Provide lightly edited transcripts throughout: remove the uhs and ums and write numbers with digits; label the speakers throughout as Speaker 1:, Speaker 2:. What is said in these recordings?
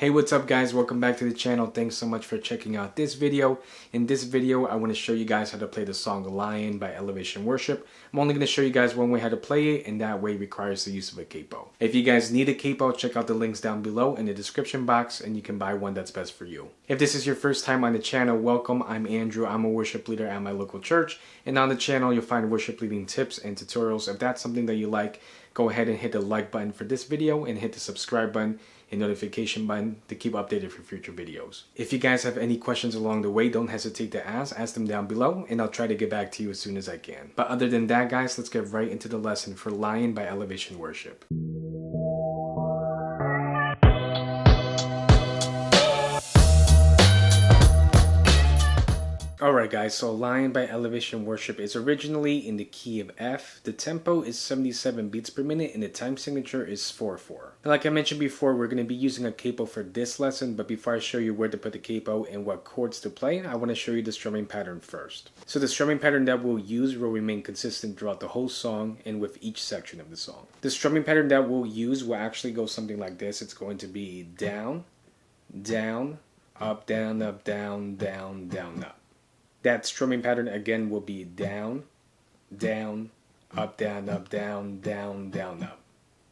Speaker 1: Hey, what's up guys? Welcome back to the channel. Thanks so much for checking out this video. In this video, I want to show you guys how to play the song Lion by Elevation Worship. I'm only going to show you guys one way how to play it, and that way requires the use of a capo. If you guys need a capo, check out the links down below in the description box and you can buy one that's best for you. If this is your first time on the channel, welcome. I'm Andrew. I'm a worship leader at my local church, and on the channel you'll find worship leading tips and tutorials. If that's something that you like, go ahead and hit the like button for this video and hit the subscribe button and notification button to keep updated for future videos. If you guys have any questions along the way, don't hesitate to ask them down below and I'll try to get back to you as soon as I can. But other than that guys, let's get right into the lesson for Lion by Elevation Worship. Alright guys, so Lion by Elevation Worship is originally in the key of F. The tempo is 77 beats per minute and the time signature is 4/4. Like I mentioned before, we're going to be using a capo for this lesson, but before I show you where to put the capo and what chords to play, I want to show you the strumming pattern first. So the strumming pattern that we'll use will remain consistent throughout the whole song and with each section of the song. The strumming pattern that we'll use will actually go something like this. It's going to be down, down, up, down, up, down, down, down, up. That strumming pattern again will be down, down, up, down, up, down, down, down, up.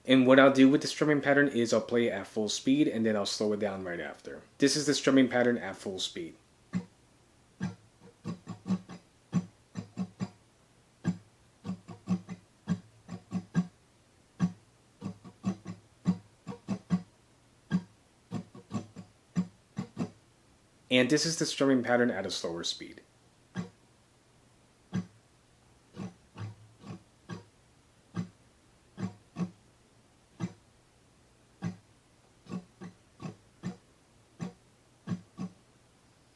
Speaker 1: And what I'll do with the strumming pattern is I'll play it at full speed and then I'll slow it down right after. This is the strumming pattern at full speed. And this is the strumming pattern at a slower speed.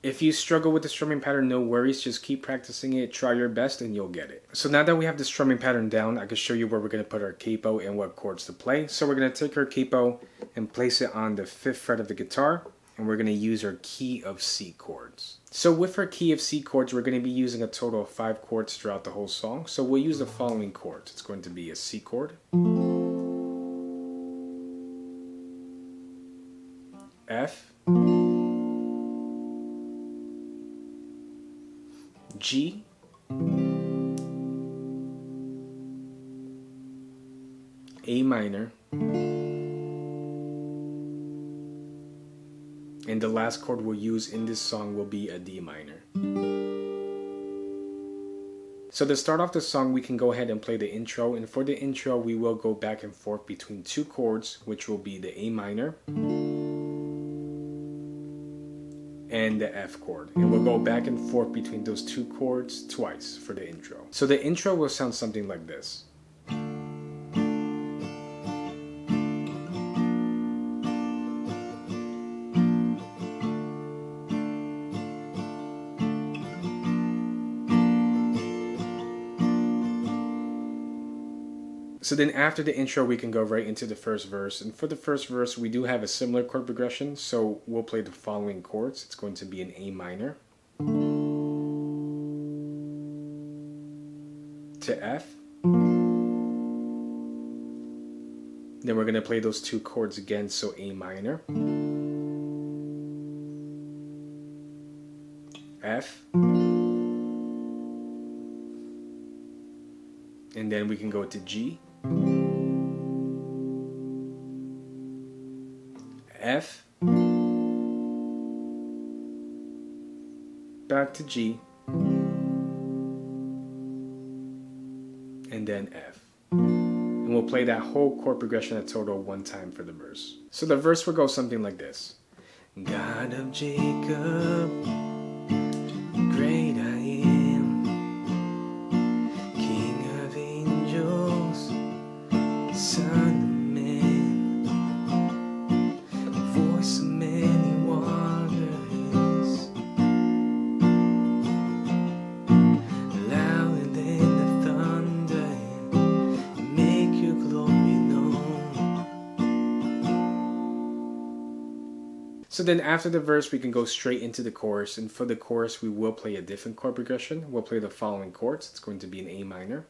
Speaker 1: If you struggle with the strumming pattern, no worries, just keep practicing it, try your best, and you'll get it. So now that we have the strumming pattern down, I can show you where we're going to put our capo and what chords to play. So we're going to take our capo and place it on the 5th fret of the guitar, and we're going to use our key of C chords. So with our key of C chords, we're going to be using a total of 5 chords throughout the whole song. So we'll use the following chords. It's going to be a C chord, F, G, A minor, and the last chord we'll use in this song will be a D minor. So to start off the song, we can go ahead and play the intro, and for the intro we will go back and forth between 2 chords, which will be the A minor and the F chord, and we'll go back and forth between those 2 chords twice for the intro. So the intro will sound something like this. So then after the intro, we can go right into the first verse. And for the first verse, we do have a similar chord progression. So we'll play the following chords. It's going to be an A minor to F. Then we're going to play those 2 chords again. So A minor, F. And then we can go to G, F, back to G, and then F. And we'll play that whole chord progression a total 1 time for the verse. So the verse will go something like this. God of Jacob, great I am, King of angels, Son of man, voice of many waters, louder than the thunder, make your glory known. So then after the verse, we can go straight into the chorus, and for the chorus, we will play a different chord progression. We'll play the following chords. It's going to be an A minor,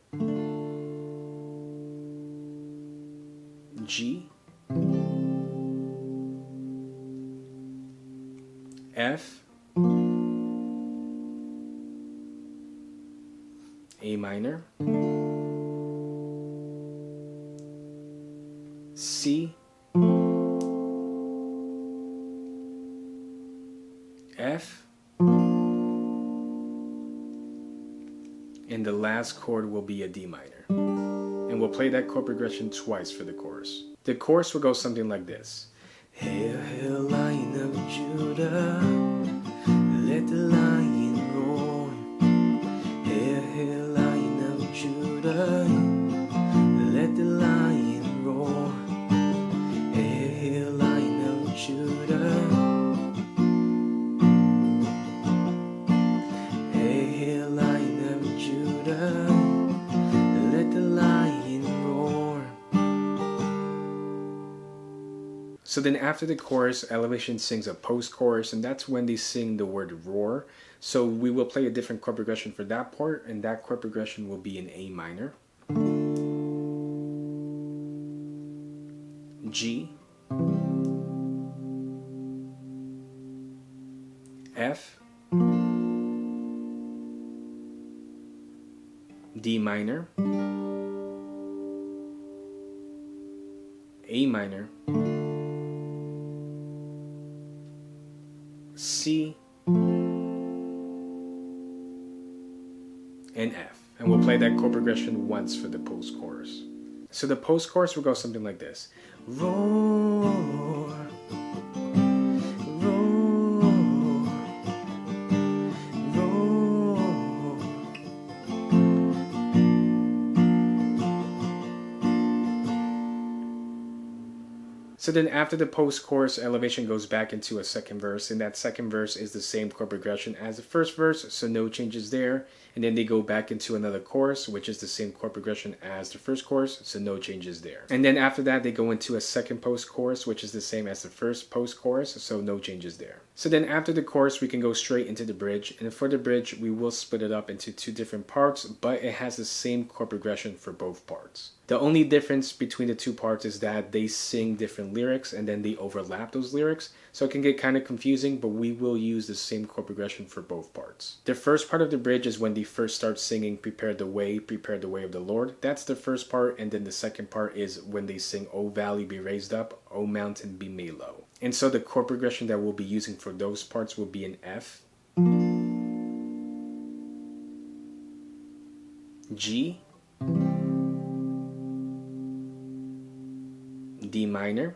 Speaker 1: G, F, A minor, C, F, and the last chord will be a D minor. And we'll play that chord progression twice for the chorus. The chorus will go something like this. Hail, hail, Lion of Judah, let the lion roar. Hail, hail, Lion of Judah, let the lion roar. Hail, hail, Lion of Judah. Hail, hail, Lion of Judah, let the lion roar. So then after the chorus, Elevation sings a post-chorus, and that's when they sing the word roar. So we will play a different chord progression for that part, and that chord progression will be in A minor, G, F, D minor, A minor, C, and F. And we'll play that chord progression once for the post-chorus. So the post-chorus will go something like this. Roar, roar, roar. So then after the post-chorus, Elevation goes back into a second verse, and that second verse is the same chord progression as the first verse, so no changes there. And then they go back into another chorus, which is the same chord progression as the first chorus, so no changes there. And then after that, they go into a second post-chorus, which is the same as the first post-chorus, so no changes there. So then after the chorus, we can go straight into the bridge, and for the bridge, we will split it up into two different parts, but it has the same chord progression for both parts. The only difference between the two parts is that they sing different lyrics and then they overlap those lyrics, so it can get kind of confusing, but we will use the same chord progression for both parts. The first part of the bridge is when they first start singing prepare the way of the Lord. That's the first part, and then the second part is when they sing O valley be raised up, O mountain be made low. And so the chord progression that we'll be using for those parts will be an F, G, D minor,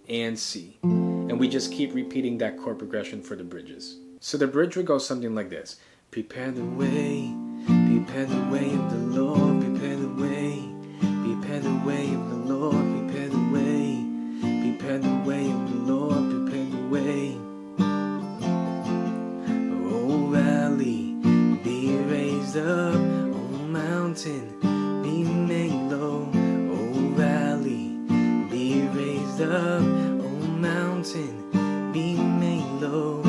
Speaker 1: and C. And we just keep repeating that chord progression for the bridges. So the bridge would go something like this. Prepare the way of the Lord, prepare the way of the Lord, prepare the way of the Lord, prepare the way. Oh valley, be raised up, oh mountain, be made low. Oh valley, be raised up, oh mountain, be made low.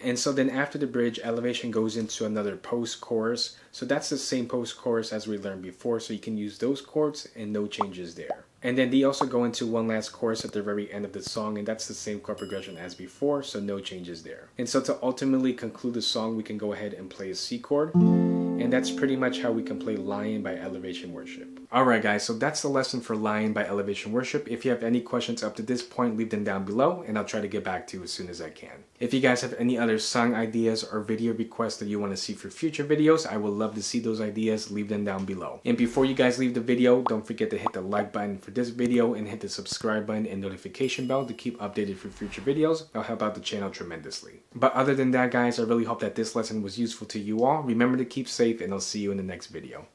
Speaker 1: And so then after the bridge, Elevation goes into another post-chorus. So that's the same post-chorus as we learned before, so you can use those chords and no changes there. And then they also go into one last chorus at the very end of the song, and that's the same chord progression as before, so no changes there. And so to ultimately conclude the song, we can go ahead and play a C chord. And that's pretty much how we can play Lion by Elevation Worship. Alright guys, so that's the lesson for Lion by Elevation Worship. If you have any questions up to this point, leave them down below and I'll try to get back to you as soon as I can. If you guys have any other song ideas or video requests that you want to see for future videos, I would love to see those ideas. Leave them down below. And before you guys leave the video, don't forget to hit the like button for this video and hit the subscribe button and notification bell to keep updated for future videos. That'll help out the channel tremendously. But other than that guys, I really hope that this lesson was useful to you all. Remember to keep safe and I'll see you in the next video.